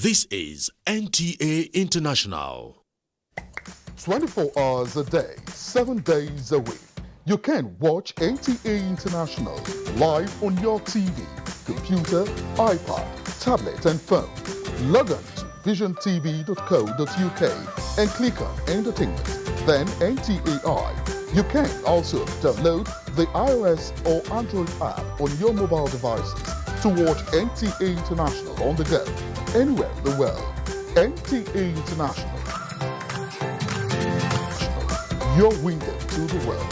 This is NTA International. 24 hours a day, 7 days a week. You can watch NTA International live on your TV, computer, iPad, tablet and phone. Log on to visiontv.co.uk and click on Entertainment, then NTAI. You can also download the iOS or Android app on your mobile devices to watch NTA International on the go, anywhere in the world. NTA International, your window to the world.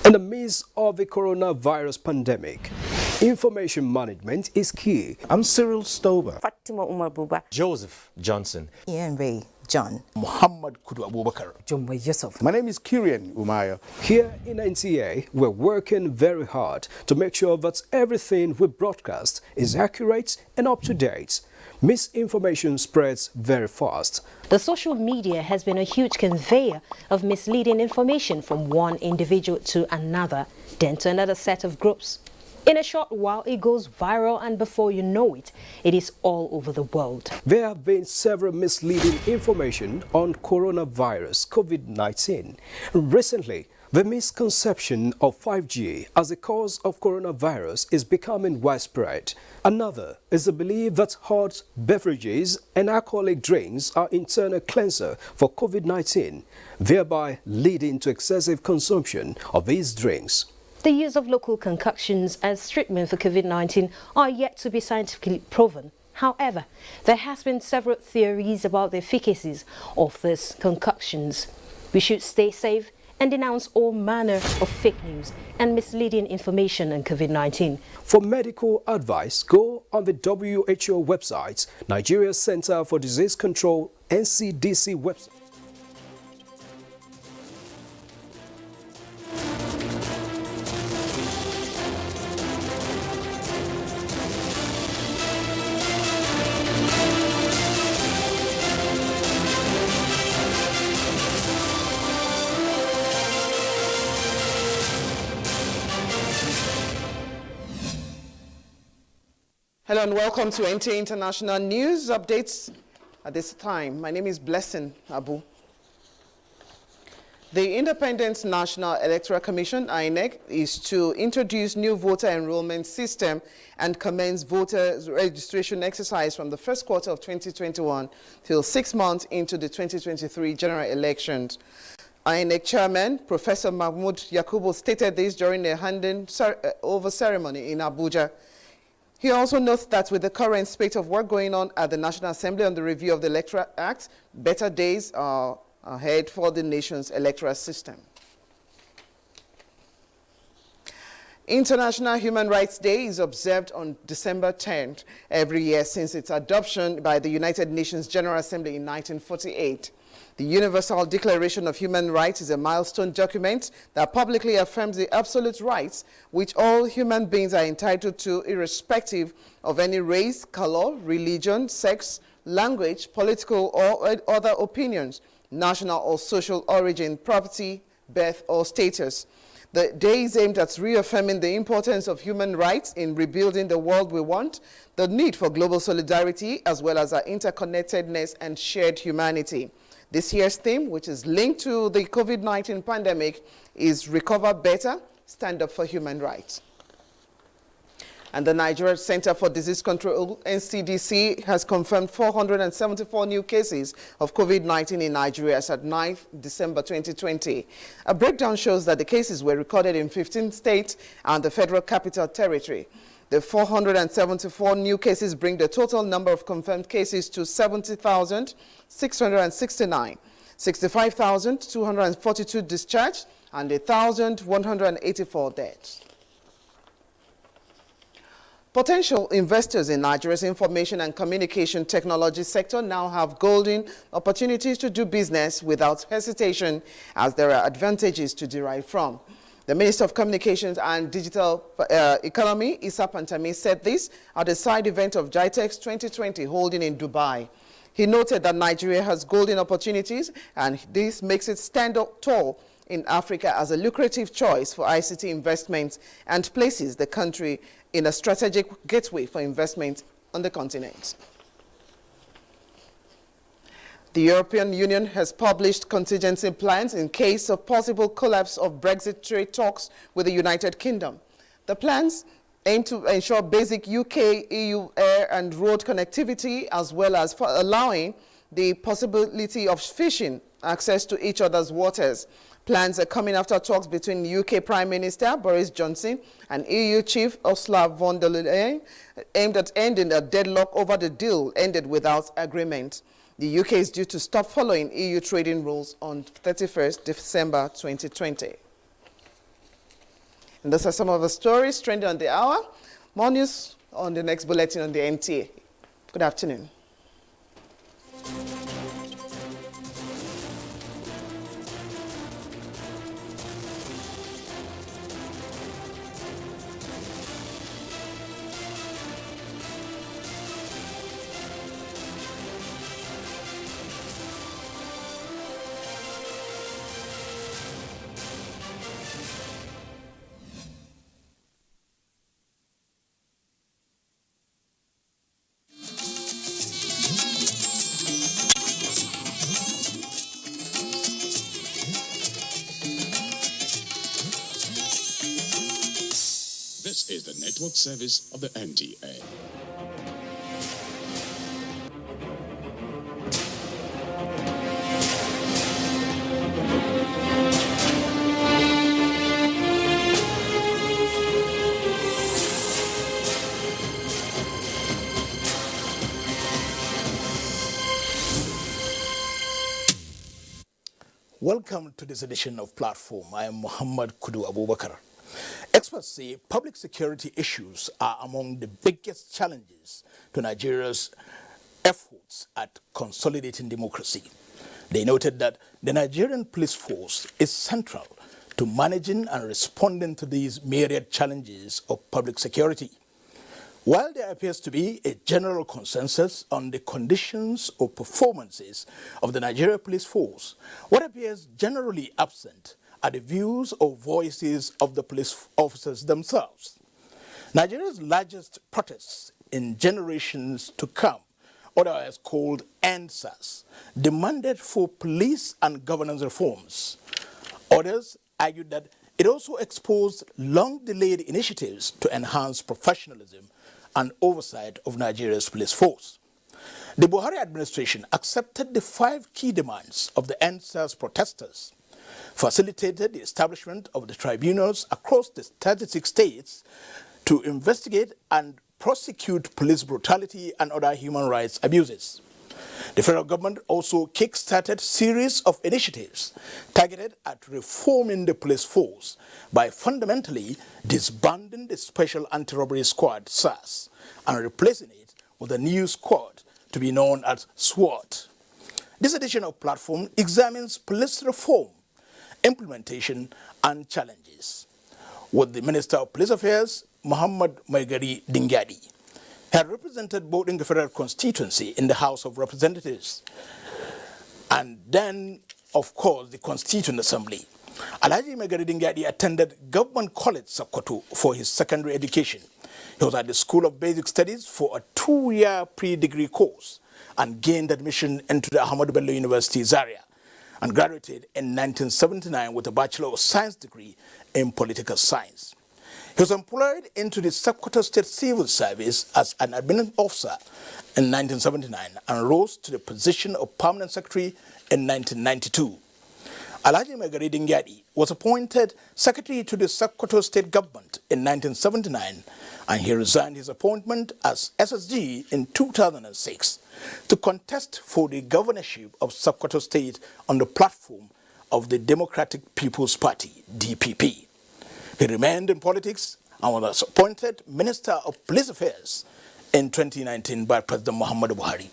In the midst of the coronavirus pandemic, information management is key. I'm Cyril Stober. Fatima Umar Buba. Joseph Johnson. Ian Ray John. Muhammad Kudu Abubakar. Jumbo Yusuf. My name is Kirian Umaya. Here in NTA, we're working very hard to make sure that everything we broadcast is accurate and up to date. Misinformation spreads very fast. The social media has been a huge conveyor of misleading information from one individual to another, then to another set of groups. In a short while, it goes viral, and before you know it, it is all over the world. There have been several misleading information on coronavirus COVID-19. Recently, the misconception of 5G as a cause of coronavirus is becoming widespread. Another is the belief that hot beverages and alcoholic drinks are internal cleanser for COVID-19, thereby leading to excessive consumption of these drinks. The use of local concoctions as treatment for COVID-19 are yet to be scientifically proven. However, there has been several theories about the efficacies of these concoctions. We should stay safe and denounce all manner of fake news and misleading information on COVID-19. For medical advice, go on the WHO website, Nigeria Center for Disease Control, NCDC website. Hello and welcome to NTA International News Updates at this time. My name is Blessing Abu. The Independent National Electoral Commission, INEC, is to introduce new voter enrollment system and commence voter registration exercise from the first quarter of 2021 till 6 months into the 2023 general elections. INEC Chairman Professor Mahmoud Yakubu stated this during a handing over ceremony in Abuja. He also notes that with the current spate of work going on at the National Assembly on the review of the Electoral Act, better days are ahead for the nation's electoral system. International Human Rights Day is observed on December 10th every year since its adoption by the United Nations General Assembly in 1948. The Universal Declaration of Human Rights is a milestone document that publicly affirms the absolute rights which all human beings are entitled to, irrespective of any race, color, religion, sex, language, political or other opinions, national or social origin, property, birth or status. The day is aimed at reaffirming the importance of human rights in rebuilding the world we want, the need for global solidarity, as well as our interconnectedness and shared humanity. This year's theme, which is linked to the COVID-19 pandemic, is Recover Better, Stand Up for Human Rights. And the Nigerian Center for Disease Control, NCDC, has confirmed 474 new cases of COVID-19 in Nigeria as at 9th December 2020. A breakdown shows that the cases were recorded in 15 states and the Federal Capital Territory. The 474 new cases bring the total number of confirmed cases to 70,669, 65,242 discharged, and 1,184 deaths. Potential investors in Nigeria's information and communication technology sector now have golden opportunities to do business without hesitation, as there are advantages to derive from. The Minister of Communications and Digital Economy, Issa Pantami, said this at a side event of GITEX 2020 holding in Dubai. He noted that Nigeria has golden opportunities and this makes it stand up tall in Africa as a lucrative choice for ICT investments and places the country in a strategic gateway for investment on the continent. The European Union has published contingency plans in case of possible collapse of Brexit trade talks with the United Kingdom. The plans aim to ensure basic UK-EU air and road connectivity, as well as for allowing the possibility of fishing access to each other's waters. Plans are coming after talks between UK Prime Minister Boris Johnson and EU Chief Ursula von der Leyen aimed at ending a deadlock over the deal ended without agreement. The UK is due to stop following EU trading rules on 31st December 2020. And those are some of the stories trending on the hour. More news on the next bulletin on the NTA. Good afternoon. This is the network service of the NTA. Welcome to this edition of Platform. I am Muhammad Kudu Abubakar. Experts say public security issues are among the biggest challenges to Nigeria's efforts at consolidating democracy. They noted that the Nigerian police force is central to managing and responding to these myriad challenges of public security. While there appears to be a general consensus on the conditions or performances of the Nigerian police force, what appears generally absent are the views or voices of the police officers themselves. Nigeria's largest protests in generations to come, otherwise called NSAS, demanded for police and governance reforms. Others argued that it also exposed long-delayed initiatives to enhance professionalism and oversight of Nigeria's police force. The Buhari administration accepted the 5 key demands of the NSAS protesters, facilitated the establishment of the tribunals across the 36 states to investigate and prosecute police brutality and other human rights abuses. The federal government also kick-started a series of initiatives targeted at reforming the police force by fundamentally disbanding the Special Anti-Robbery Squad, SAS, and replacing it with a new squad to be known as SWAT. This edition of Platform examines police reform, implementation, and challenges, with the Minister of Police Affairs, Muhammad Maigari Dingyadi, had represented both in the federal constituency in the House of Representatives and then, of course, the Constituent Assembly. Alhaji Maigari Dingyadi attended Government College Sokoto for his secondary education. He was at the School of Basic Studies for a 2-year pre-degree course and gained admission into the Ahmadu Bello University, Zaria, and graduated in 1979 with a Bachelor of Science degree in Political Science. He was employed into the Sokoto State Civil Service as an admin officer in 1979 and rose to the position of Permanent Secretary in 1992. Alhaji Maigari Dingyadi was appointed Secretary to the Sokoto State Government in 1979, and he resigned his appointment as SSG in 2006 to contest for the governorship of Sokoto State on the platform of the Democratic People's Party, DPP. He remained in politics and was appointed Minister of Police Affairs in 2019 by President Muhammadu Buhari.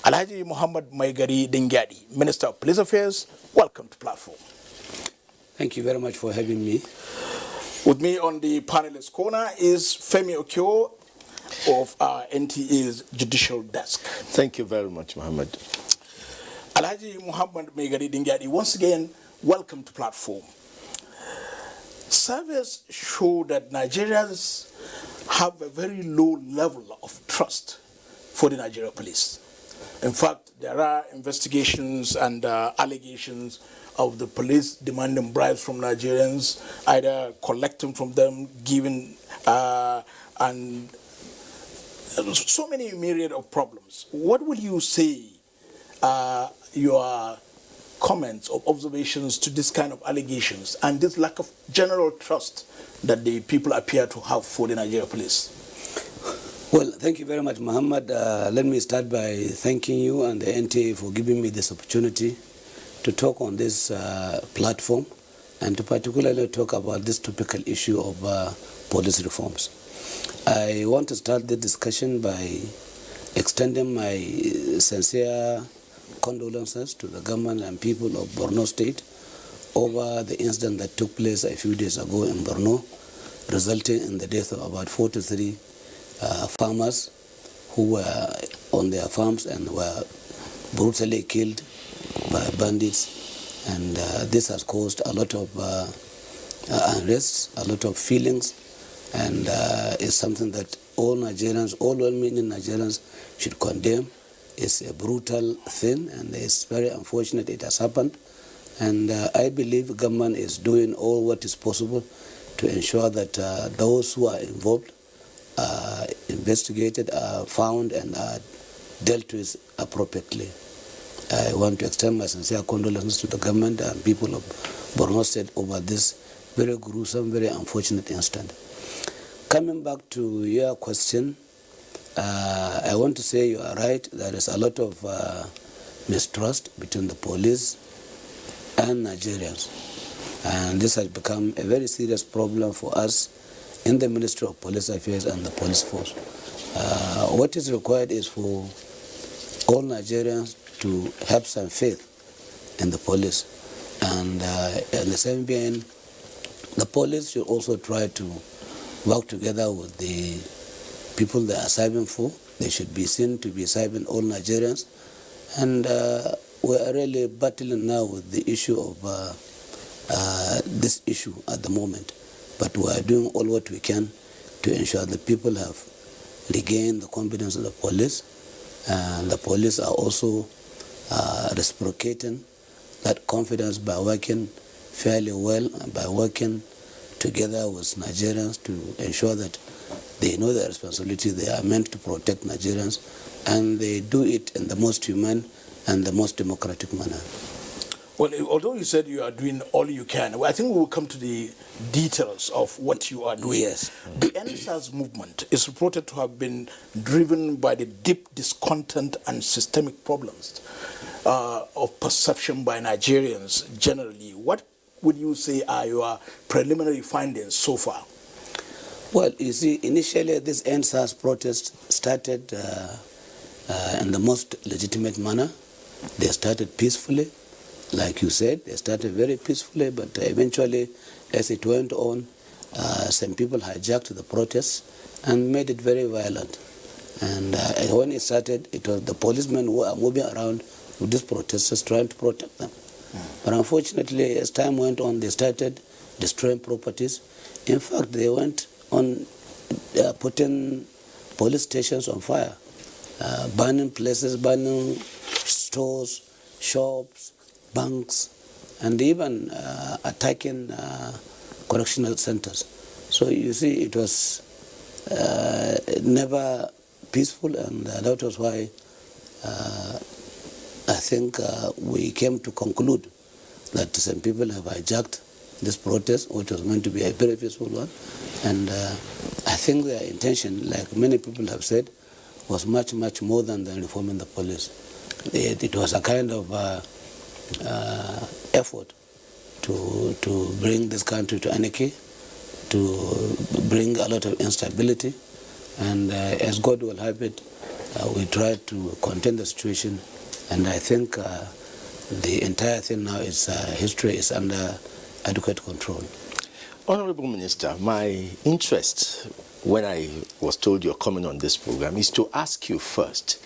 Alhaji Muhammad Maigari Dingyadi, Minister of Police Affairs, welcome to Platform. Thank you very much for having me. With me on the panelist corner is Femi Okyo of our NTA's Judicial Desk. Thank you very much, Muhammad. Alhaji Muhammad Maigari Dingyadi, once again, welcome to Platform. Surveys show that Nigerians have a very low level of trust for the Nigerian police. In fact, there are investigations and allegations of the police demanding bribes from Nigerians, either collecting from them, giving, and so many myriad of problems. What would you say your comments or observations to this kind of allegations and this lack of general trust that the people appear to have for the Nigerian police? Well, thank you very much, Muhammad. Let me start by thanking you and the NTA for giving me this opportunity to talk on this platform and to particularly talk about this topical issue of police reforms. I want to start the discussion by extending my sincere condolences to the government and people of Borno State over the incident that took place a few days ago in Borno, resulting in the death of about 43 farmers who were on their farms and were brutally killed by bandits. And this has caused a lot of unrest, a lot of feelings, and is something that all Nigerians, all well-meaning Nigerians should condemn. It's a brutal thing, and it's very unfortunate it has happened. And I believe government is doing all what is possible to ensure that those who are involved are investigated, are found, and are dealt with appropriately. I want to extend my sincere condolences to the government and people of Borno State over this very gruesome, very unfortunate incident. Coming back to your question, I want to say you are right. There is a lot of mistrust between the police and Nigerians. And this has become a very serious problem for us in the Ministry of Police Affairs and the police force. What is required is for all Nigerians to have some faith in the police. And in the same vein, the police should also try to work together with the people they are serving for. They should be seen to be serving all Nigerians. And we are really battling now with the issue of this issue at the moment. But we are doing all what we can to ensure that people have regained the confidence of the police. And the police are also reciprocating that confidence by working fairly well and by working together with Nigerians to ensure that they know their responsibility. They are meant to protect Nigerians, and they do it in the most humane and the most democratic manner. Well, although you said you are doing all you can, I think we will come to the details of what you are doing. Yes. The NSAS movement is reported to have been driven by the deep discontent and systemic problems of perception by Nigerians generally. What would you say are your preliminary findings so far? Well, you see, initially this NSAS protest started in the most legitimate manner. They started peacefully. Like you said, they started very peacefully, but eventually, as it went on, some people hijacked the protests and made it very violent. And when it started, it was the policemen who are moving around with these protesters trying to protect them. But unfortunately, as time went on, they started destroying properties. In fact, they went on putting police stations on fire, burning places, burning stores, shops, banks, and even attacking correctional centers. So you see, it was never peaceful, and that was why I think we came to conclude that some people have hijacked this protest, which was meant to be a very peaceful one. And I think their intention, like many people have said, was much, much more than reforming the police. It was a kind of effort to bring this country to anarchy, to bring a lot of instability. And as God will have it, we tried to contain the situation. And I think the entire thing now is history is under adequate control. Honorable Minister, my interest when I was told you're coming on this program is to ask you first,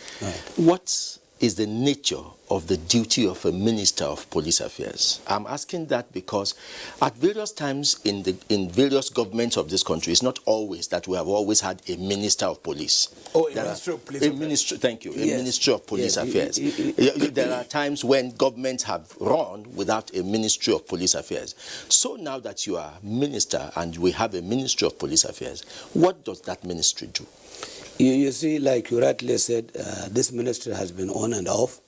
what is the nature of the duty of a Minister of Police Affairs? I'm asking that because at various times in various governments of this country, it's not always that we have always had a Minister of Police. Oh, a Ministry of Police Affairs. Thank you. Yes. A Ministry of Police Affairs. There are times when governments have run without a Ministry of Police Affairs. So now that you are Minister and we have a Ministry of Police Affairs, what does that ministry do? You see, like you rightly said, this ministry has been on and off.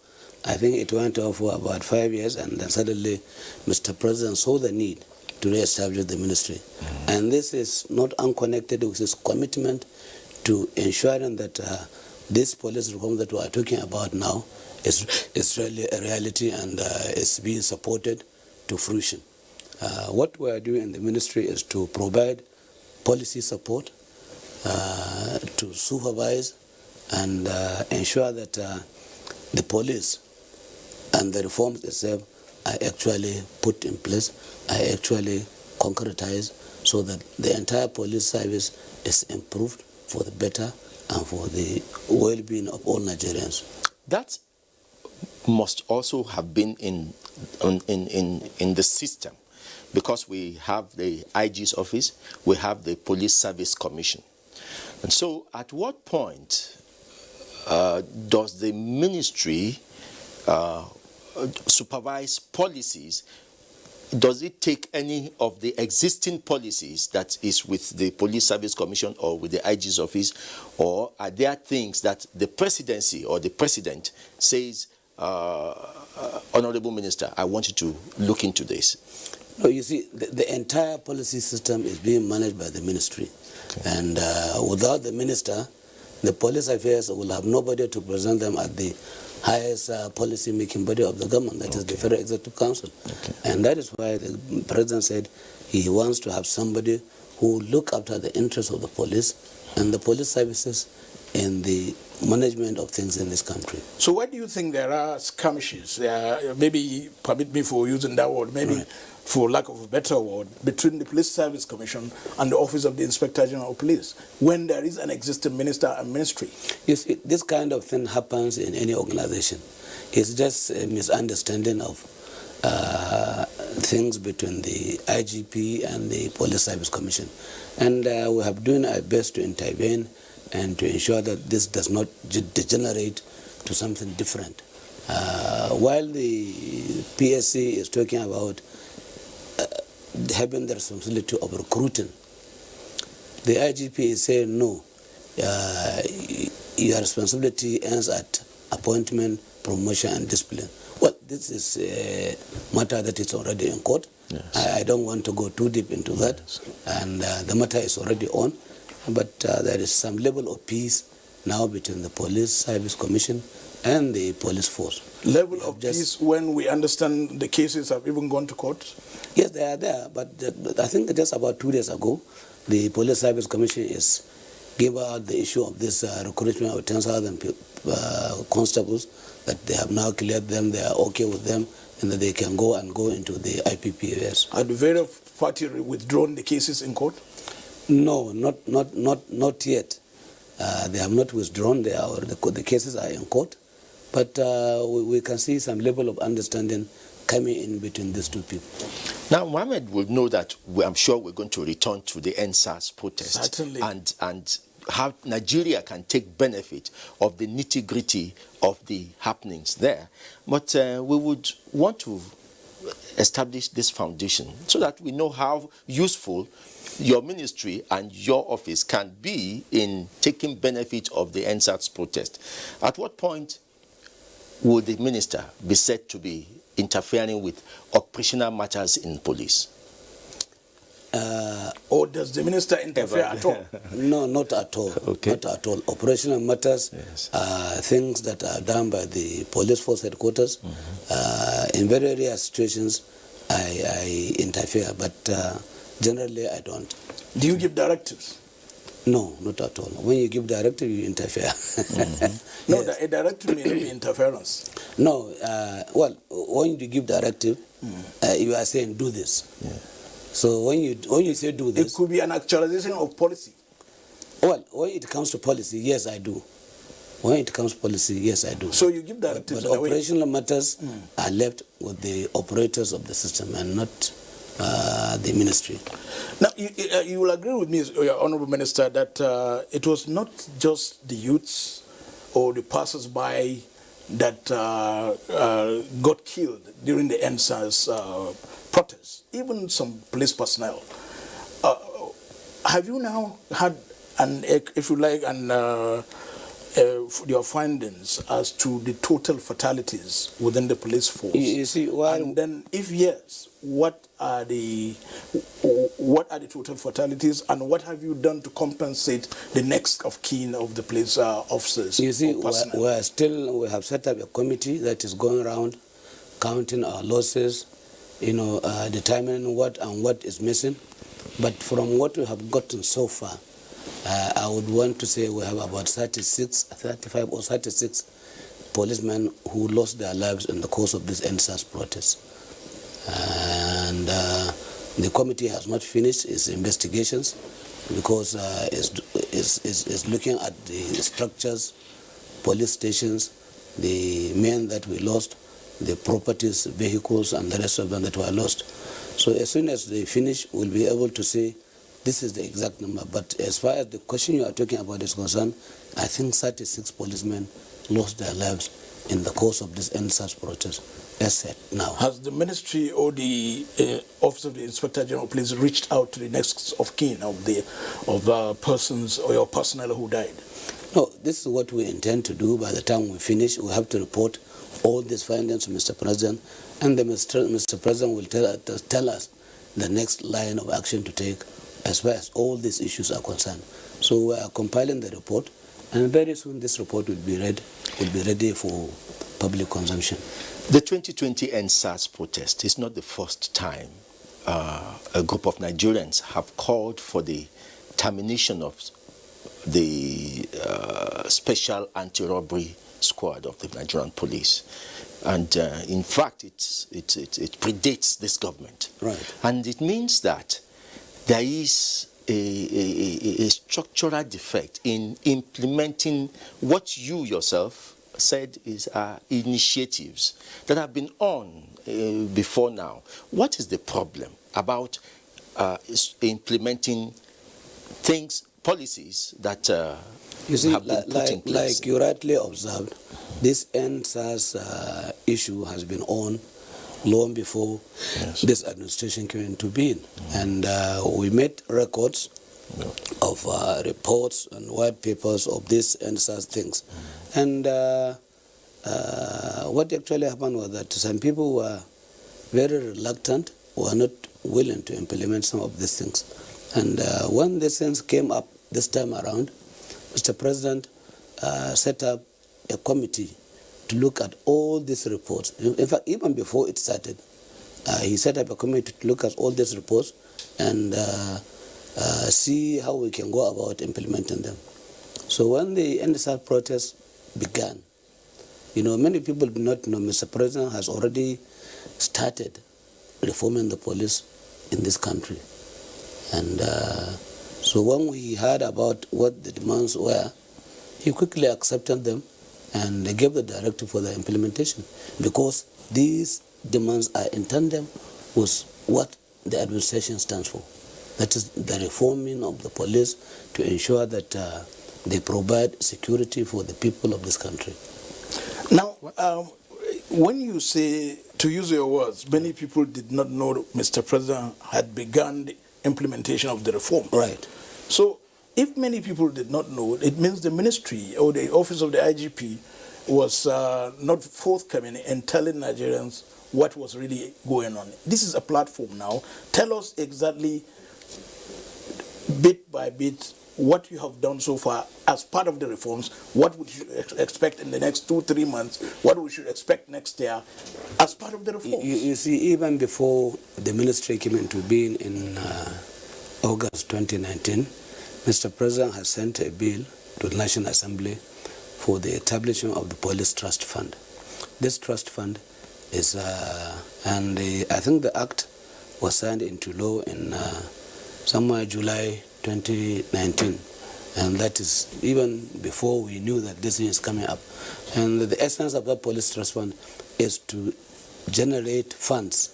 I think it went off for about 5 years, and then suddenly Mr. President saw the need to re-establish the ministry. And this is not unconnected with his commitment to ensuring that this police reform that we are talking about now is really a reality and is being supported to fruition. What we are doing in the ministry is to provide policy support, to supervise and ensure that the police and the reforms itself are actually put in place, are actually concretized, so that the entire police service is improved for the better and for the well-being of all Nigerians. That must also have been in the system, because we have the IG's office, we have the Police Service Commission. And so at what point does the ministry supervise policies? Does it take any of the existing policies that is with the Police Service Commission or with the IG's office, or are there things that the presidency or the president says, Honorable Minister, I want you to look into this? No, you see, the entire policy system is being managed by the ministry. Okay. And without the minister, the police affairs will have nobody to present them at the highest policy-making body of the government, that is the Federal Executive Council. Okay. And that is why the president said he wants to have somebody who look after the interests of the police and the police services in the management of things in this country. So why do you think there are skirmishes? There are, maybe, permit me for using that word, maybe right, for lack of a better word, between the Police Service Commission and the Office of the Inspector General of Police, when there is an existing minister and ministry? You see, this kind of thing happens in any organization. It's just a misunderstanding of things between the IGP and the Police Service Commission. And we have done our best to intervene and to ensure that this does not degenerate to something different. While the PSC is talking about having the responsibility of recruiting, the IGP is saying no, your responsibility ends at appointment, promotion and discipline. Well, this is a matter that is already in court. Yes. I don't want to go too deep into that. Yes. And the matter is already on. But there is some level of peace now between the Police Service Commission and the police force. Level of peace when we understand the cases have even gone to court? Yes, they are there. But I think just about 2 days ago, the Police Service Commission is gave out the issue of this recruitment of 10,000 constables, that they have now cleared them, they are okay with them, and that they can go into the IPPAS. Are the various parties withdrawn the cases in court? No, not yet. They have not withdrawn. The cases are in court, but we can see some level of understanding coming in between these two people. Now, Mohammed will know that I'm sure we're going to return to the NSAS protest. Certainly. And how Nigeria can take benefit of the nitty-gritty of the happenings there. But we would want to establish this foundation so that we know how useful your ministry and your office can be in taking benefit of the NSAS protest. At what point would the minister be said to be interfering with operational matters in police? Or does the minister interfere at all? No, not at all. Okay. Not at all. Operational matters, yes, are things that are done by the police force headquarters. Mm-hmm. In very rare situations, I interfere, but generally I don't. Do you give directives? No, not at all. When you give directive, you interfere. Mm-hmm. No, yes, a directive may not be interference. No, well, when you give directive, you are saying do this. Yeah. So when you say do this, it could be an actualization of policy. Well, when it comes to policy, yes, I do. When it comes policy, yes, I do. So you give that but operational matters are left with the operators of the system and not the ministry. Now, you will agree with me, Honorable Minister, that it was not just the youths or the passers-by that got killed during the NSAS protests, even some police personnel. Have you now had, if you like, your findings as to the total fatalities within the police force? You see, and then, if yes, what are the total fatalities, and what have you done to compensate the next of kin of the police officers? You see, we have set up a committee that is going around counting our losses, determining what is missing. But from what we have gotten so far, I would want to say we have about 35 or 36 policemen who lost their lives in the course of this NSAS protest. And the committee has not finished its investigations because it's looking at the structures, police stations, the men that we lost, the properties, vehicles, and the rest of them that were lost. So as soon as they finish, we'll be able to say this is the exact number. But as far as the question you are talking about is concerned, I think 36 policemen lost their lives in the course of this NSAS protest, as said now. Has the ministry or the Office of the Inspector General of Police reached out to the next of kin of the persons or your personnel who died? No, this is what we intend to do. By the time we finish, we have to report all these findings to Mr. President, and the Mr. President will tell us the next line of action to take as far as all these issues are concerned. So we are compiling the report, and very soon this report will be ready for public consumption. The 2020 NSAS protest is not the first time a group of Nigerians have called for the termination of the special anti-robbery squad of the Nigerian police. And in fact, it predates this government. Right. And it means that there is a structural defect in implementing what you yourself said is initiatives that have been on before now. What is the problem about implementing policies that you see, have been put in place? Like you rightly observed, this NSAS issue has been on long before this administration came into being. And we made records of reports and white papers of these NSAS things. And what actually happened was that some people were very reluctant, were not willing to implement some of these things. And when these things came up this time around, Mr. President set up a committee to look at all these reports. In fact, even before it started, he set up a committee to look at all these reports and see how we can go about implementing them. So when the NSAS protest began, many people do not know Mr. President has already started reforming the police in this country. And so when we heard about what the demands were, he quickly accepted them and they gave the directive for the implementation, because these demands are in tandem with what the administration stands for. That is the reforming of the police to ensure that they provide security for the people of this country. Now, when you say, to use your words, many people did not know Mr. President had begun the implementation of the reform. Right. So, if many people did not know, it means the ministry or the office of the IGP was not forthcoming in telling Nigerians what was really going on. This is a platform now. Tell us exactly, bit by bit, what you have done so far as part of the reforms, what would you expect in the next 2-3 months, what we should expect next year as part of the reforms. You see, even before the ministry came into being in August 2019, Mr. President has sent a bill to the National Assembly for the establishment of the Police Trust Fund. This trust fund is, I think the act was signed into law in somewhere July 2019. And that is even before we knew that this thing is coming up. And the essence of that police trust fund is to generate funds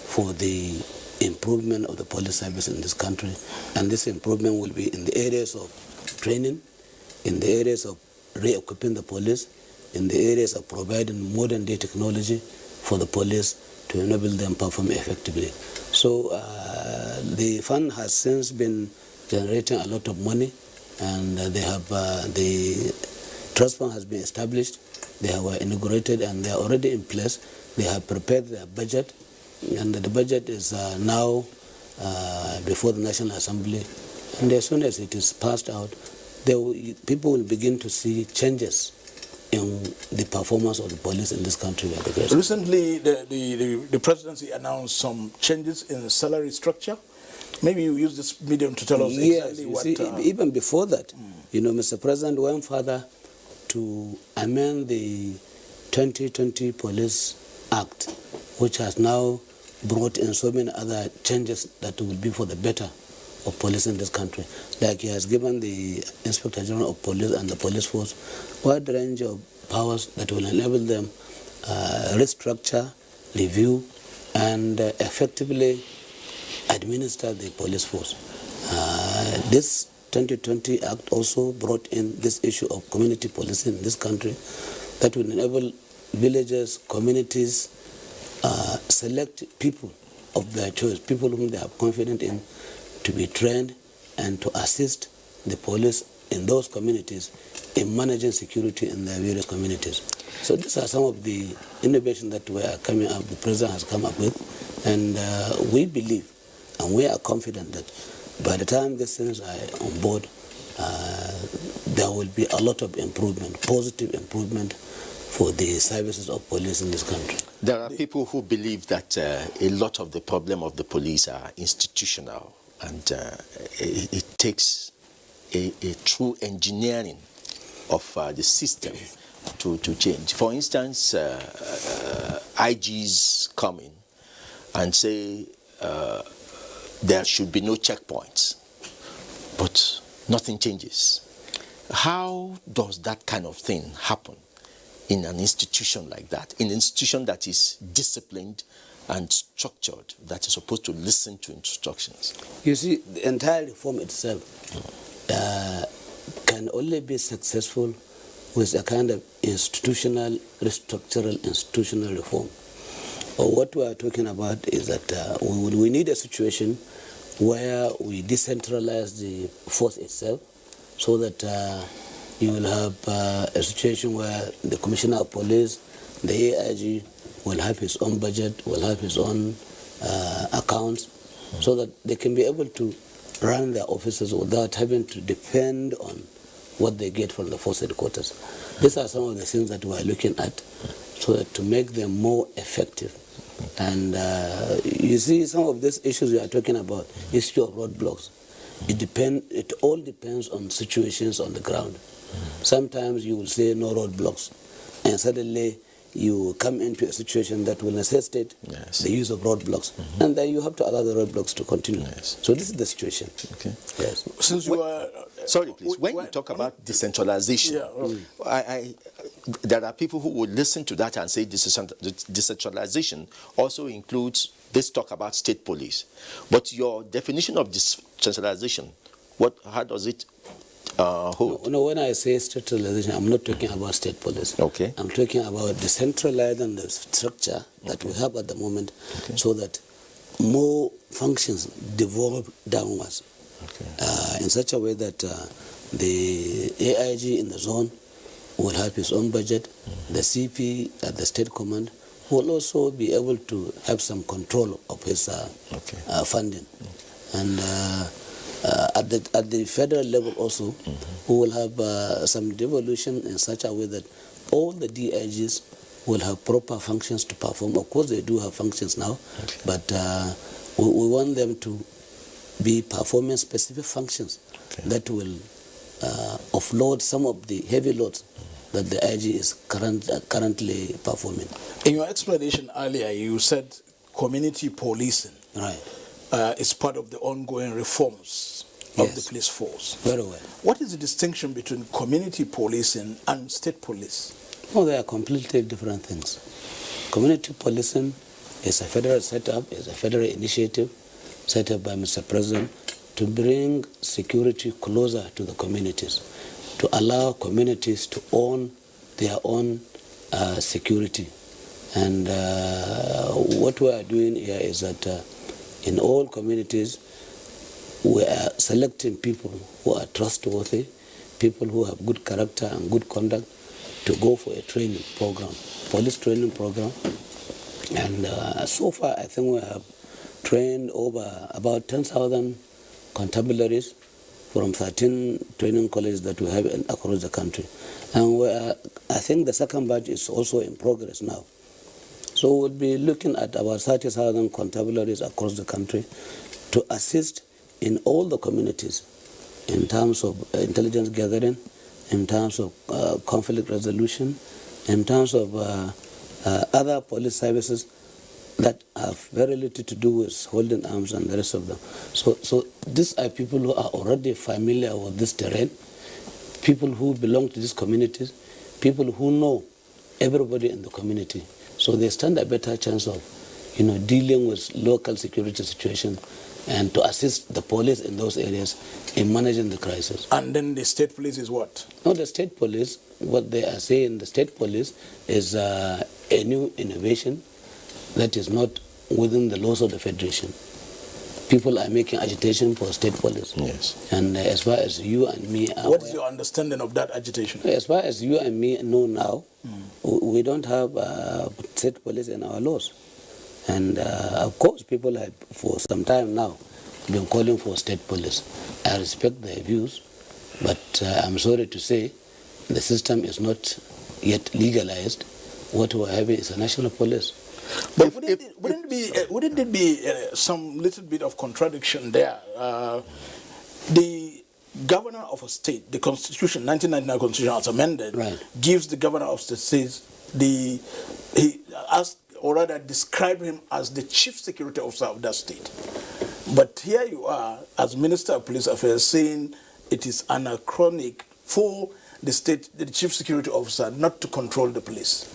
for the improvement of the police service in this country. And this improvement will be in the areas of training, in the areas of re-equipping the police, in the areas of providing modern day technology for the police to enable them perform effectively. So the fund has since been generating a lot of money, and they have the trust fund has been established, they were inaugurated, and they are already in place. They have prepared their budget, and the budget is now before the National Assembly, and as soon as it is passed out, people will begin to see changes in the performance of the police in this country. Recently, the presidency announced some changes in the salary structure. Maybe you use this medium to tell us exactly what... Even before that, you know, Mr. President went further to amend the 2020 Police Act, which has now brought in so many other changes that will be for the better of police in this country. Like he has given the Inspector General of Police and the police force a wide range of powers that will enable them restructure, review, and effectively administer the police force. This 2020 Act also brought in this issue of community policing in this country that will enable villages, communities, select people of their choice, people whom they are confident in, to be trained and to assist the police in those communities in managing security in their various communities. So these are some of the innovations that we are coming up, the President has come up with, and we believe and we are confident that by the time these things are on board, there will be a lot of improvement, positive improvement for the services of police in this country. There are people who believe that a lot of the problem of the police are institutional, and it takes a true engineering of the system to change. For instance, IGs come in and say there should be no checkpoints, but nothing changes. How does that kind of thing happen in an institution like that, in an institution that is disciplined and structured, that is supposed to listen to instructions? You see, the entire reform itself can only be successful with a kind of institutional, structural institutional reform. What we are talking about is that we need a situation where we decentralize the force itself, so that you will have a situation where the Commissioner of Police, the AIG, will have his own budget, will have his own accounts, so that they can be able to run their offices without having to depend on what they get from the force headquarters. These are some of the things that we are looking at, so that to make them more effective. And you see, some of these issues we are talking about, issue of roadblocks, it all depends on situations on the ground. Sometimes you will say no roadblocks, and suddenly you come into a situation that will necessitate the use of roadblocks, and then you have to allow the roadblocks to continue. So this is the situation. Okay. Yes. Since you are... Sorry, please. When you talk about decentralization, there are people who would listen to that and say decentralization also includes this talk about state police. But your definition of decentralization, how does it hold? No, when I say centralization, I'm not talking about state police. Okay. I'm talking about decentralizing the structure that we have at the moment, so that more functions devolve downwards, in such a way that the AIG in the zone will have his own budget. The CP at the state command will also be able to have some control of his funding. And at the federal level also, we will have some devolution in such a way that all the DIGs will have proper functions to perform. Of course, they do have functions now, but we want them to be performing specific functions that will offload some of the heavy loads that the IG is currently performing. In your explanation earlier, you said community policing is part of the ongoing reforms of Yes. the police force. Very well. What is the distinction between community policing and state police? No, they are completely different things. Community policing is a federal setup, is a federal initiative set up by Mr. President to bring security closer to the communities, to allow communities to own their own security. And what we are doing here is that in all communities, we are selecting people who are trustworthy, people who have good character and good conduct to go for a training program, police training program. And so far, I think we have trained over about 10,000 constabularies from 13 training colleges that we have across the country. And I think the second batch is also in progress now. So we'll be looking at about 30,000 constabularies across the country to assist in all the communities in terms of intelligence gathering, in terms of conflict resolution, in terms of other police services that have very little to do with holding arms and the rest of them. So these are people who are already familiar with this terrain, people who belong to these communities, people who know everybody in the community. So they stand a better chance of, dealing with local security situations and to assist the police in those areas in managing the crisis. And then the state police is what? No, the state police, what they are saying, the state police is a new innovation that is not within the laws of the Federation. People are making agitation for state police. Yes. And as far as you and me are What is your understanding of that agitation? As far as you and me know now, we don't have state police in our laws. And of course, people have for some time now been calling for state police. I respect their views, but I'm sorry to say the system is not yet legalized. What we're having is a national police. But wouldn't it be some little bit of contradiction there? The governor of a state, the Constitution, 1999 Constitution as amended, right, gives the governor of the state describe him as the chief security officer of that state. But here you are, as Minister of Police Affairs, saying it is anachronic for the state, the chief security officer, not to control the police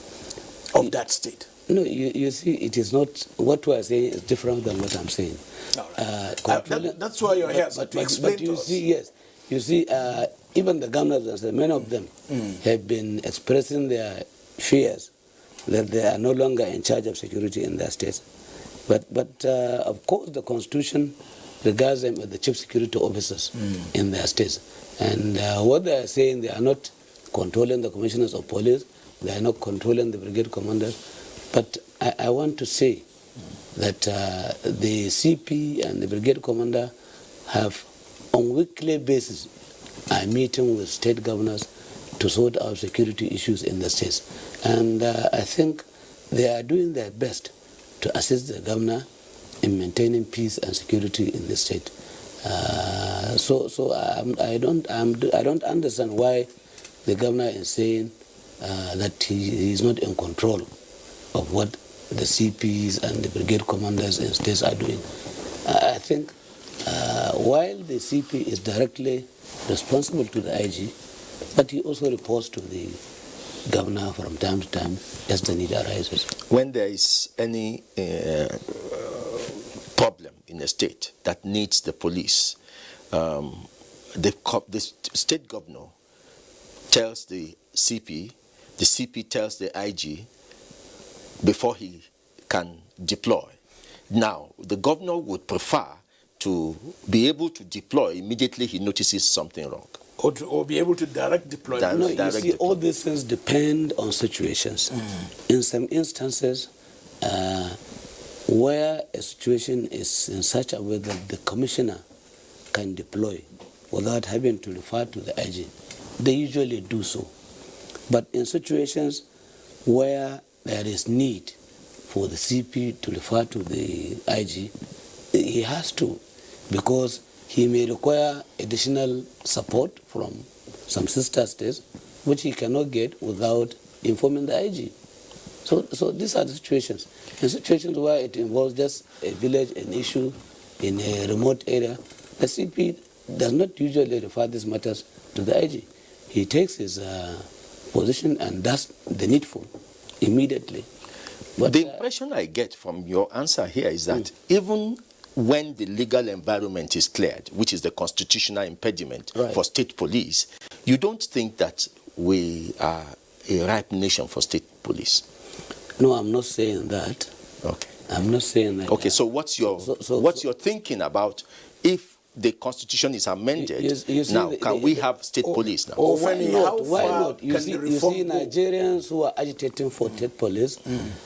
of that state. No, you see, it is not, what we are saying is different than what I'm saying. Right. That's why you're here, to explain to us. Yes, you see, even the governors, many of them have been expressing their fears that they are no longer in charge of security in their states. But of course, the Constitution regards them as the chief security officers in their states. And what they are saying, they are not controlling the commissioners of police, they are not controlling the brigade commanders. But I want to say that the CP and the brigade commander have, on weekly basis, are meeting with state governors to sort out security issues in the states. And I think they are doing their best to assist the governor in maintaining peace and security in the state. I don't understand why the governor is saying that he is not in control of what the CPs and the brigade commanders in states are doing. I think while the CP is directly responsible to the IG, but he also reports to the governor from time to time as the need arises. When there is any problem in a state that needs the police, the state governor tells the CP tells the IG before he can deploy. Now, the governor would prefer to be able to deploy immediately he notices something wrong. Or be able to direct deployment. No, you see, all these things depend on situations. In some instances, where a situation is in such a way that the commissioner can deploy without having to refer to the IG, they usually do so. But in situations where there is need for the CP to refer to the IG, he has to, because he may require additional support from some sister states, which he cannot get without informing the IG. So these are the situations. In situations where it involves just a village, an issue in a remote area, the CP does not usually refer these matters to the IG. He takes his position and does the needful immediately. But the impression I get from your answer here is that even when the legal environment is cleared, which is the constitutional impediment for state police, you don't think that we are a ripe nation for state police? No, I'm not saying that. Okay. I'm not saying that. Okay, so what's your your thinking about if the constitution is amended now? Can we have state police now? Oh, why not? Why not? You see, Nigerians who are agitating for state police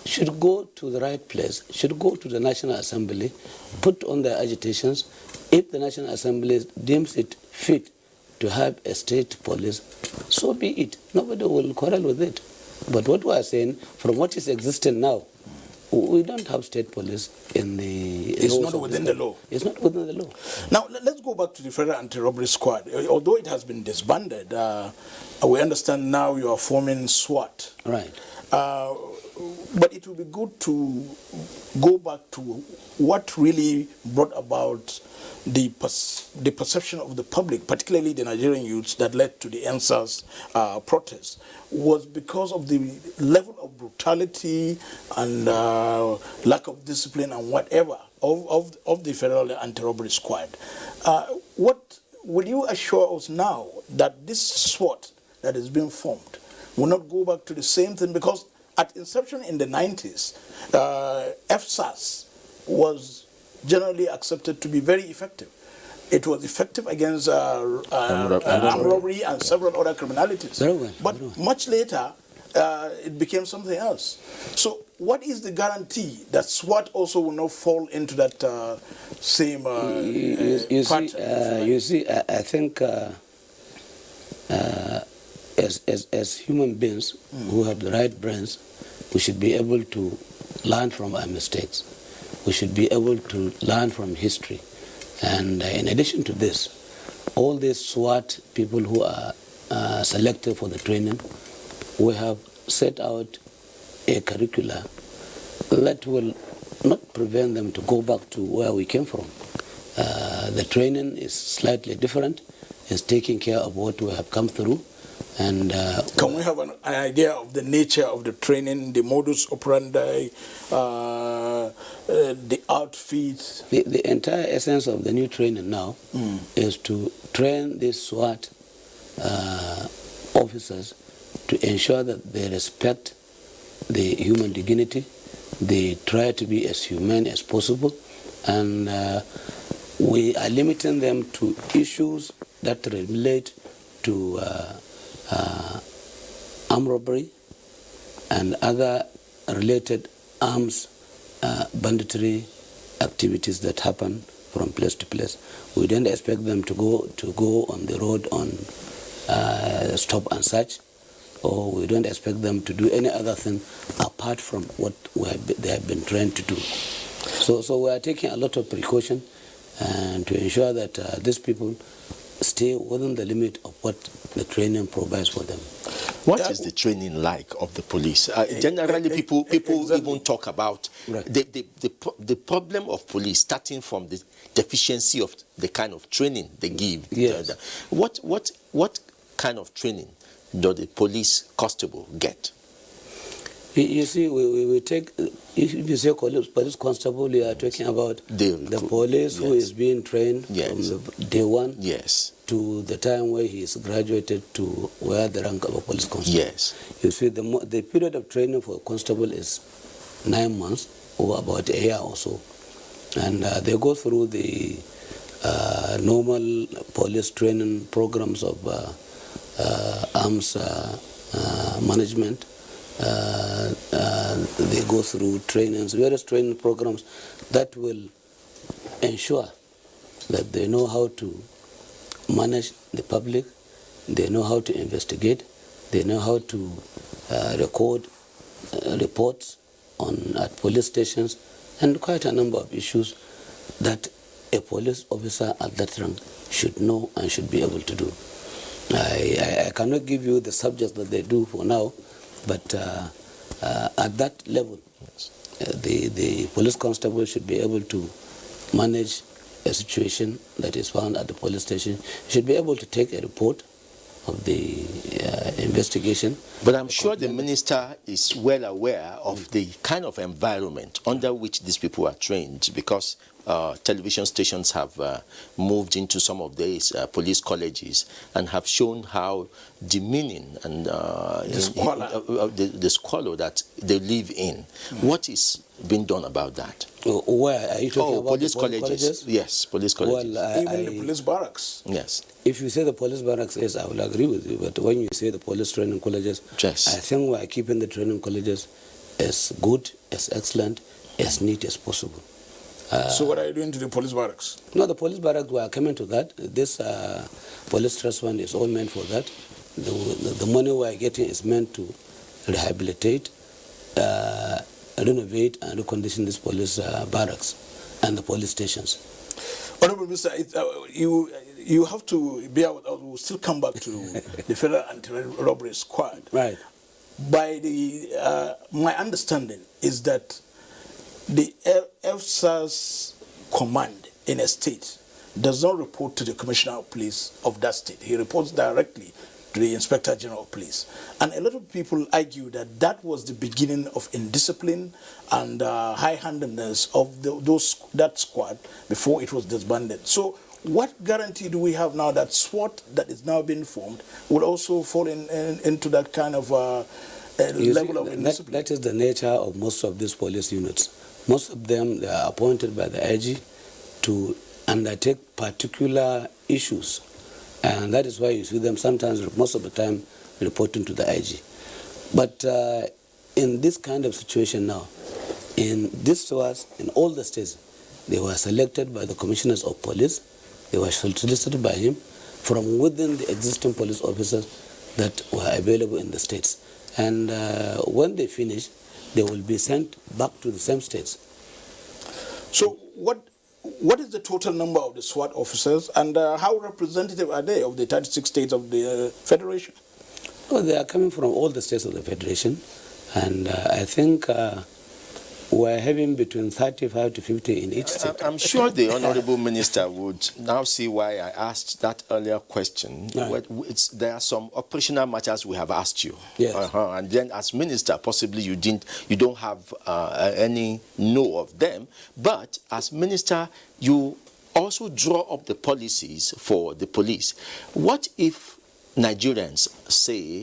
should go to the right place, should go to the National Assembly, put on their agitations. If the National Assembly deems it fit to have a state police, so be it. Nobody will quarrel with it. But what we are saying, from what is existing now, we don't have state police in the... It's not within the law. It's not within the law. Now, let's go back to the Federal Anti-Robbery Squad. Although it has been disbanded, we understand now you are forming SWAT. Right. But it will be good to go back to what really brought about the perception of the public, particularly the Nigerian youths, that led to the NSAS protest, was because of the level of brutality and lack of discipline and whatever of the Federal Anti-Robbery Squad. What will you assure us now that this SWAT that is being formed will not go back to the same thing? Because at inception in the 90s, FSAS was generally accepted to be very effective. It was effective against armed robbery and several other criminalities. But much later, it became something else. So what is the guarantee that SWAT also will not fall into that same pattern? You see, I think as human beings who have the right brains, we should be able to learn from our mistakes. We should be able to learn from history. And in addition to this, all these SWAT people who are selected for the training, we have set out a curricula that will not prevent them to go back to where we came from. The training is slightly different. It's taking care of what we have come through. And can we have an idea of the nature of the training, the modus operandi, the outfits? The entire essence of the new training now is to train these SWAT officers to ensure that they respect the human dignity, they try to be as humane as possible, and we are limiting them to issues that relate to armed robbery and other related arms banditry activities that happen from place to place. We don't expect them to go on the road on stop and search, or we don't expect them to do any other thing apart from what they have been trained to do. So we are taking a lot of precaution and to ensure that these people stay within the limit of what the training provides for them. What is the training like of the police? Generally, people even talk about the problem of police, starting from the deficiency of the kind of training they give. Yes. What kind of training does the police constable get? You see, we take, if you say police constable, you are talking about the police who is being trained from the day one to the time where he is graduated to where the rank of a police constable. Yes. You see, the period of training for a constable is 9 months or about a year or so. And they go through the normal police training programs of arms management. They go through trainings, various training programs that will ensure that they know how to manage the public, they know how to investigate, they know how to record reports at police stations, and quite a number of issues that a police officer at that rank should know and should be able to do. I cannot give you the subjects that they do for now, but at that level, the police constable should be able to manage a situation that is found at the police station, you should be able to take a report of the investigation. But I'm sure the minister is well aware of the kind of environment under which these people are trained, because television stations have moved into some of these police colleges and have shown how demeaning and the squalor that they live in. What is being done about that? Where are you talking about? Police colleges? Yes, police colleges. Well, Even the police barracks. Yes. If you say the police barracks, yes, I will agree with you. But when you say the police training colleges, yes, I think we are keeping the training colleges as good, as excellent, as neat as possible. So what are you doing to the police barracks? No, the police barracks, we are coming to that. This police trust fund is all meant for that. The money we are getting is meant to rehabilitate, renovate and recondition these police barracks and the police stations. Honorable Minister, you have to bear with us. We'll still come back to the Federal Anti-Robbery Squad. Right. By the my understanding is that the FSA's command in a state does not report to the Commissioner of Police of that state. He reports directly to the Inspector General of Police. And a lot of people argue that that was the beginning of indiscipline and high-handedness of that squad before it was disbanded. So what guarantee do we have now that SWAT that is now being formed will also fall into that kind of level of indiscipline? That is the nature of most of these police units. Most of them, they are appointed by the IG to undertake particular issues. And that is why you see them sometimes, most of the time, reporting to the IG. But in this kind of situation now, in this SWAT, in all the states, they were selected by the commissioners of police. They were solicited by him from within the existing police officers that were available in the states. And when they finish, they will be sent back to the same states. So what is the total number of the SWAT officers, and how representative are they of the 36 states of the Federation? Well, they are coming from all the states of the Federation, and I think we're having between 35 to 50 in each state. I'm sure the Honorable Minister would now see why I asked that earlier question. Right. There are some operational matters we have asked you. Yes. And then as Minister, possibly you don't have any know of them. But as Minister, you also draw up the policies for the police. What if Nigerians say,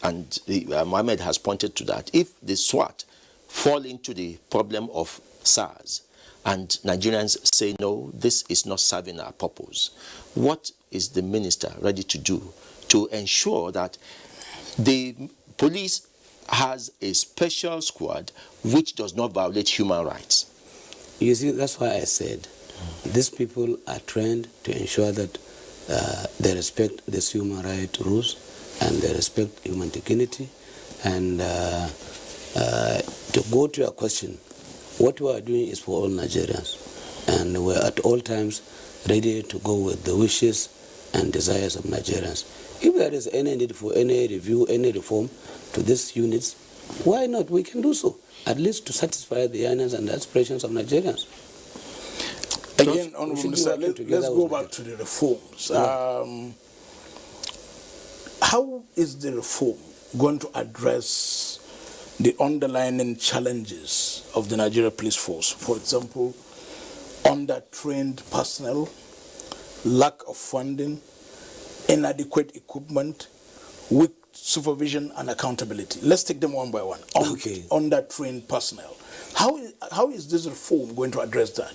and Mohammed has pointed to that, if the SWAT fall into the problem of SARS and Nigerians say, no, this is not serving our purpose, what is the minister ready to do to ensure that the police has a special squad which does not violate human rights? You see, that's why I said these people are trained to ensure that they respect these human rights rules and they respect human dignity. And to go to your question, what we are doing is for all Nigerians, and we're at all times ready to go with the wishes and desires of Nigerians. If there is any need for any review, any reform to these units, why not? We can do so, at least to satisfy the yearnings and the aspirations of Nigerians. Again, Honorable Minister, let's go back to the reforms. Yeah. How is the reform going to address the underlying challenges of the Nigeria Police Force? For example, under-trained personnel, lack of funding, inadequate equipment, weak supervision and accountability. Let's take them one by one. Okay. Under-trained personnel. How is this reform going to address that?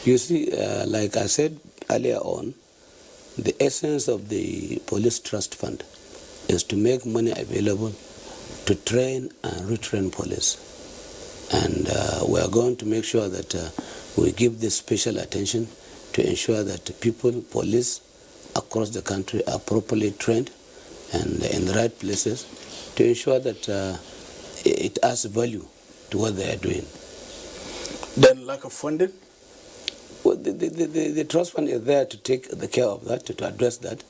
You see, like I said earlier on, the essence of the Police Trust Fund is to make money available to train and retrain police. And we are going to make sure that we give this special attention to ensure that people, police across the country are properly trained and in the right places to ensure that it adds value to what they are doing. Then lack of funding? Well, the trust fund is there to take the care of that, to address that.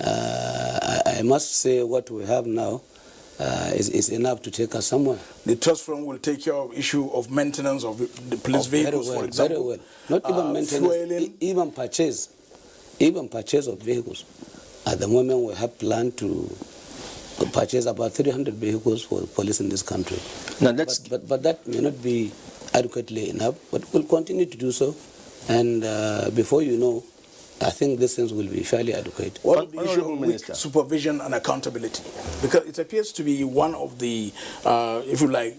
I must say what we have now is enough to take us somewhere. The trust fund will take care of issue of maintenance of the police vehicles, very well, for example. Very well. Not even maintenance, fueling. even purchase of vehicles. At the moment, we have planned to purchase about 300 vehicles for the police in this country. Now that's but that may not be adequately enough, but we'll continue to do so. And before you know, I think these things will be fairly adequate. What the issue of weak supervision and accountability? Because it appears to be one of the, if you like,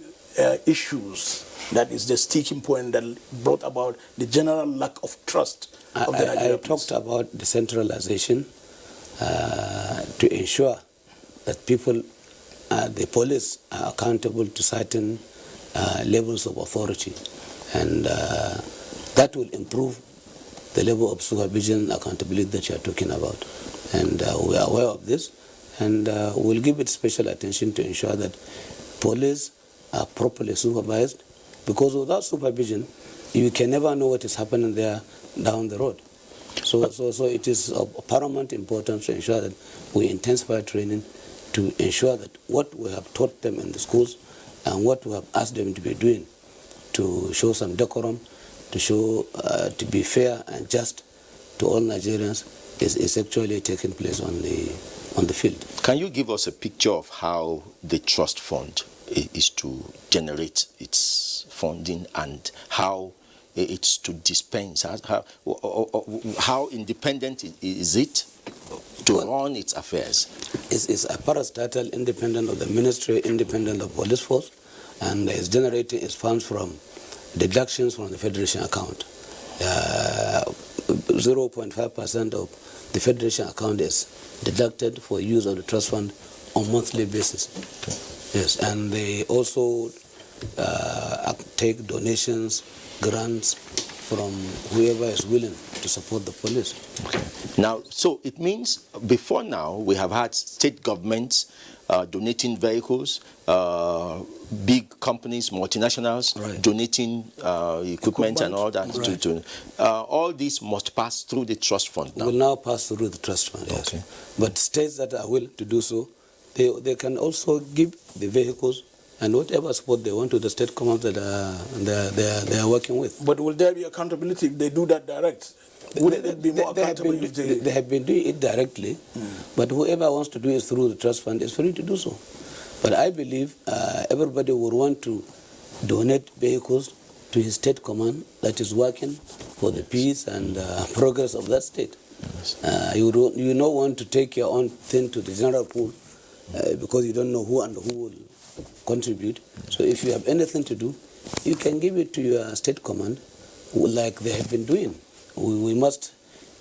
issues that is the sticking point that brought about the general lack of trust of the Nigerian police. I talked about decentralization to ensure that people, the police, are accountable to certain levels of authority, and that will improve the level of supervision accountability that you are talking about. And we are aware of this, and we'll give it special attention to ensure that police are properly supervised, because without supervision, you can never know what is happening there down the road. So it is of paramount importance to ensure that we intensify training to ensure that what we have taught them in the schools and what we have asked them to be doing to show some decorum, to show to be fair and just to all Nigerians is actually taking place on the field. Can you give us a picture of how the trust fund is to generate its funding and how it's to dispense? How independent is it to run its affairs? It's a parastatal, independent of the ministry, independent of police force, and is generating its funds from deductions from the federation account. 0.5% of the federation account is deducted for use of the trust fund on monthly basis. Yes, and they also take donations, grants from whoever is willing to support the police. Okay. Now, so it means before now we have had state governments donating vehicles, big companies, multinationals, right, donating equipment and all that. Right. All these must pass through the trust fund now. Will now pass through the trust fund, yes. Okay. But states that are willing to do so, they can also give the vehicles and whatever support they want to the state commands that they are working with. But will there be accountability if they do that direct? Would it be more accountable if they have been doing it directly, but whoever wants to do it through the trust fund is free to do so. But I believe everybody would want to donate vehicles to his state command that is working for the peace and progress of that state. You don't want to take your own thing to the general pool because you don't know who and who will contribute. So if you have anything to do, you can give it to your state command like they have been doing. We must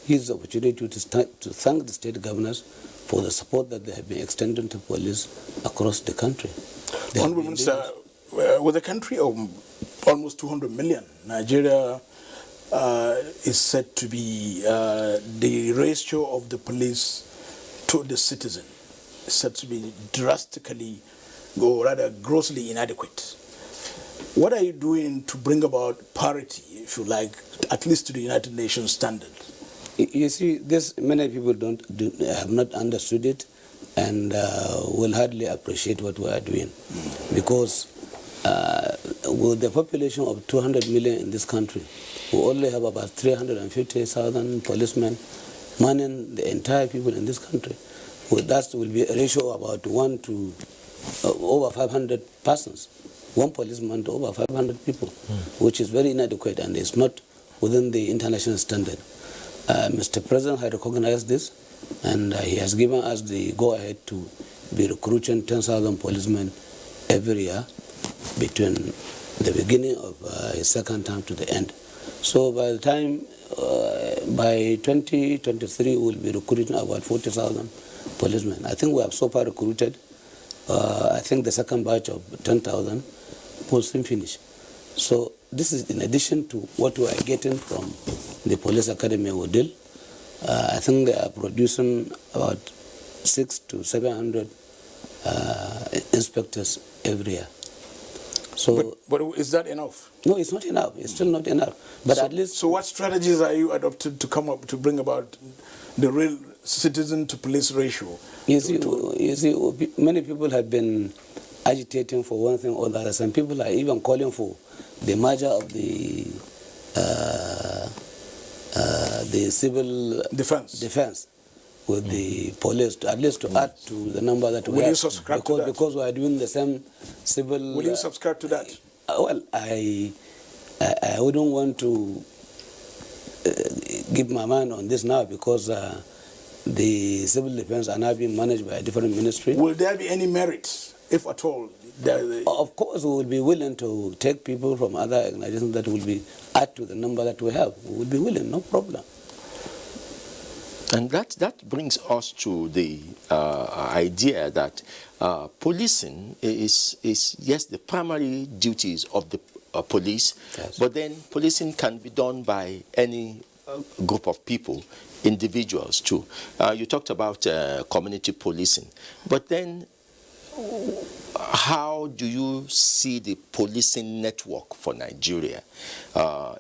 use the opportunity to thank the state governors for the support that they have been extending to police across the country. Honorable Minister, with a country of almost 200 million, Nigeria is said to be the ratio of the police to the citizen is said to be drastically, or rather grossly inadequate. What are you doing to bring about parity, if you like, at least to the United Nations standard? You see, many people have not understood it and will hardly appreciate what we are doing. Because with the population of 200 million in this country, we only have about 350,000 policemen manning the entire people in this country. Well, that will be a ratio of about 1 to over 500 persons. One policeman to over 500 people, which is very inadequate and is not within the international standard. Mr. President has recognized this, and he has given us the go-ahead to be recruiting 10,000 policemen every year between the beginning of his second term to the end. So by the time, by 2023, we will be recruiting about 40,000 policemen. I think we have so far recruited, I think the second batch of 10,000 will soon finish. So this is in addition to what we are getting from the police academy Wodil. I think they are producing about 600 to 700 inspectors every year. So, but is that enough? No, it's not enough. It's still not enough. But at least. So what strategies are you adopted to come up to bring about the real citizen to police ratio? You see, many people have been agitating for one thing or the other. Some people are even calling for the merger of the civil defense with the police, at least to add to the number that we have. Will you subscribe to that? Because we are doing the same civil... Will you subscribe to that? Well, I wouldn't want to give my mind on this now because the civil defense are now being managed by a different ministry. Will there be any merit, if at all? Of course, we will be willing to take people from other organizations that will be add to the number that we have. We will be willing, no problem. And that brings us to the idea that policing is yes, the primary duties of the police, yes. But then policing can be done by any group of people, individuals too. You talked about community policing, but then how do you see the policing network for Nigeria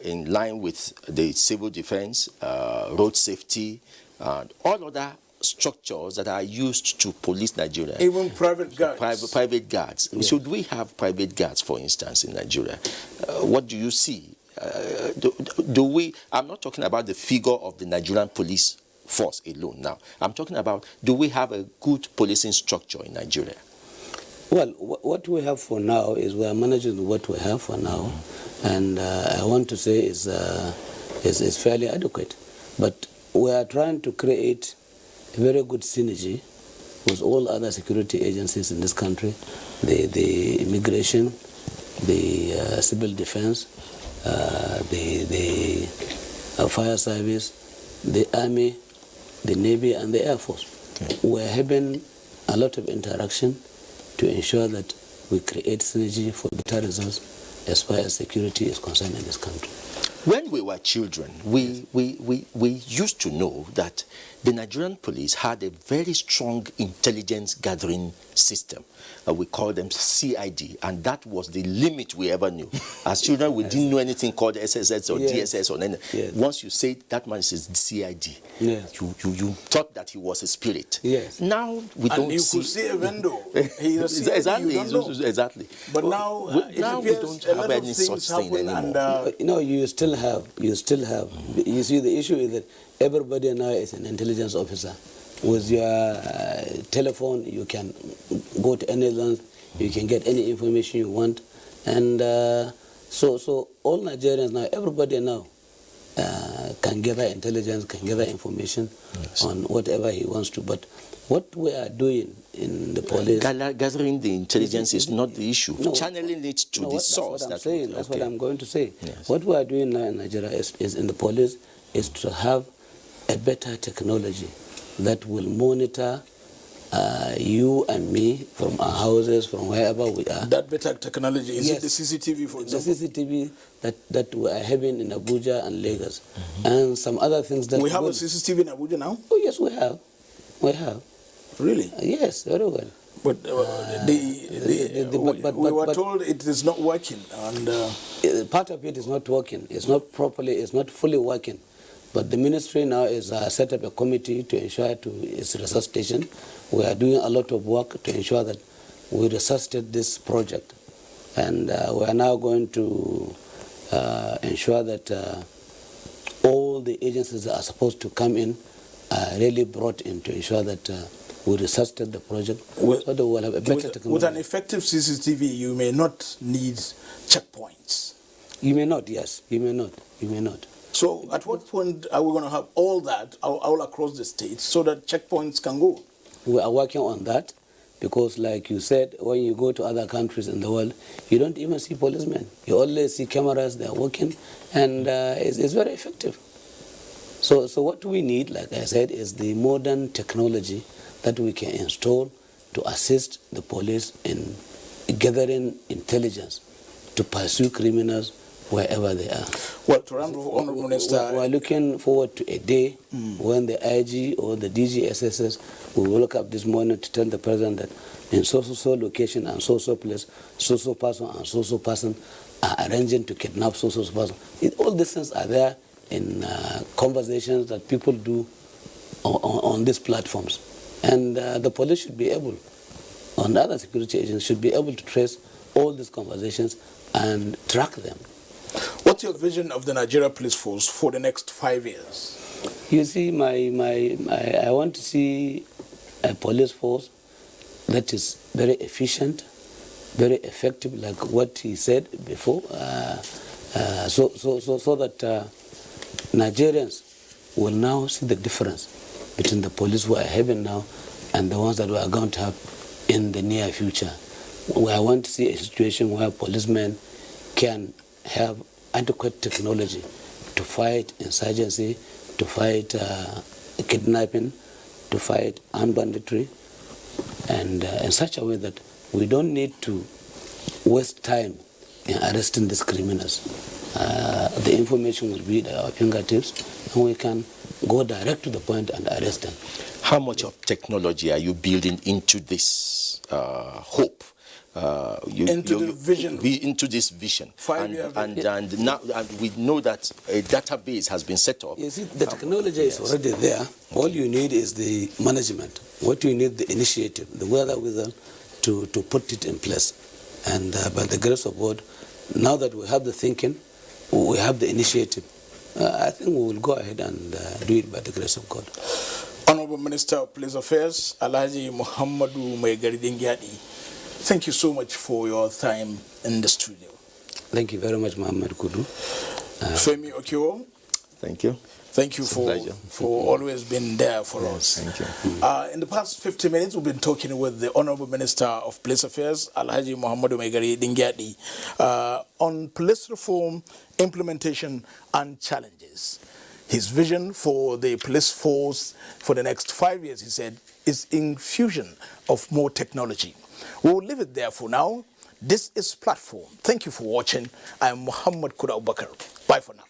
in line with the civil defense, road safety, and all other structures that are used to police Nigeria? Even private guards. Private guards. Yeah. Should we have private guards, for instance, in Nigeria? What do you see? Do we? I'm not talking about the figure of the Nigerian police force alone now. I'm talking about, do we have a good policing structure in Nigeria? Well, what we have for now is we are managing what we have for now, and I want to say is fairly adequate. But we are trying to create a very good synergy with all other security agencies in this country, the immigration, the civil defense, the fire service, the army, the navy, and the air force. Okay. We're having a lot of interaction to ensure that we create synergy for better results as far as security is concerned in this country. When we were children, we used to know that the Nigerian police had a very strong intelligence gathering system. We called them CID, and that was the limit we ever knew. As children, we didn't know anything called SSS or DSS or anything. Yes. Once you say that man is CID, yes. you thought that he was a spirit. Yes. Now we don't you see. could see a vendor. He's a CID, exactly. You don't know. Exactly. But now we don't have any such thing anymore. No, you still have. You still have. You see, the issue is that everybody now is an intelligence officer. With your telephone, you can go to any land, you can get any information you want. And so all Nigerians now, everybody now can gather intelligence, can gather information on whatever he wants to. But what we are doing in the police... Gathering the intelligence is not the issue. No, channeling it to the source. That's what I'm going to say. Yes. What we are doing now in Nigeria is in the police is to have a better technology that will monitor you and me from our houses, from wherever we are. That better technology, is it the CCTV, for example? The CCTV that we are having in Abuja and Lagos, and some other things that... We have a CCTV in Abuja now? Oh, yes, we have. We have. Really? Yes, very well. But we were told it is not working. And part of it is not working. It's not properly, it's not fully working. But the ministry now is set up a committee to ensure its resuscitation. We are doing a lot of work to ensure that we resuscitate this project. And we are now going to ensure that all the agencies that are supposed to come in are really brought in to ensure that we resuscitate the project so that we'll have a better technology. With an effective CCTV, you may not need checkpoints. You may not, yes. You may not. You may not. So at what point are we going to have all that all across the state so that checkpoints can go? We are working on that because, like you said, when you go to other countries in the world, you don't even see policemen. You only see cameras, they are working, and it's very effective. So what we need, like I said, is the modern technology that we can install to assist the police in gathering intelligence to pursue criminals wherever they are. Well, to Honorable Minister, we're looking forward to a day when the IG or the DGSSS will look up this morning to tell the President that in so-so location and so-so place, so-so person and so-so person are arranging to kidnap so-so person. All these things are there in conversations that people do on these platforms. And the police should be able, and other security agents should be able to trace all these conversations and track them. What's your vision of the Nigeria Police Force for the next 5 years? You see, I want to see a police force that is very efficient, very effective, like what he said before, so that Nigerians will now see the difference between the police we are having now and the ones that we are going to have in the near future. I want to see a situation where policemen can have adequate technology to fight insurgency, to fight kidnapping, to fight armed banditry, and in such a way that we don't need to waste time in arresting these criminals. The information will be at our fingertips, and we can go direct to the point and arrest them. How much of technology are you building into this hope? The vision. Into this vision. And now we know that a database has been set up. You see, the technology is already there. All you need is the management. What you need, the initiative, the wherewithal to put it in place. And by the grace of God, now that we have the thinking, we have the initiative, I think we will go ahead and do it by the grace of God. Honorable Minister of Police Affairs, Alhaji Muhammadu Maigari Dingyadi, thank you so much for your time in the studio. Thank you very much, Muhammad Kudu. Femi Okio, thank you. Thank you for always being there for us. Thank you. In the past 50 minutes, we've been talking with the Honorable Minister of Police Affairs, Alhaji Muhammadu Maigari Dingyadi, on police reform, implementation, and challenges. His vision for the police force for the next 5 years, he said, is infusion of more technology. We'll leave it there for now. This is Platform. Thank you for watching. I am Muhammad Kuda Abubakar. Bye for now.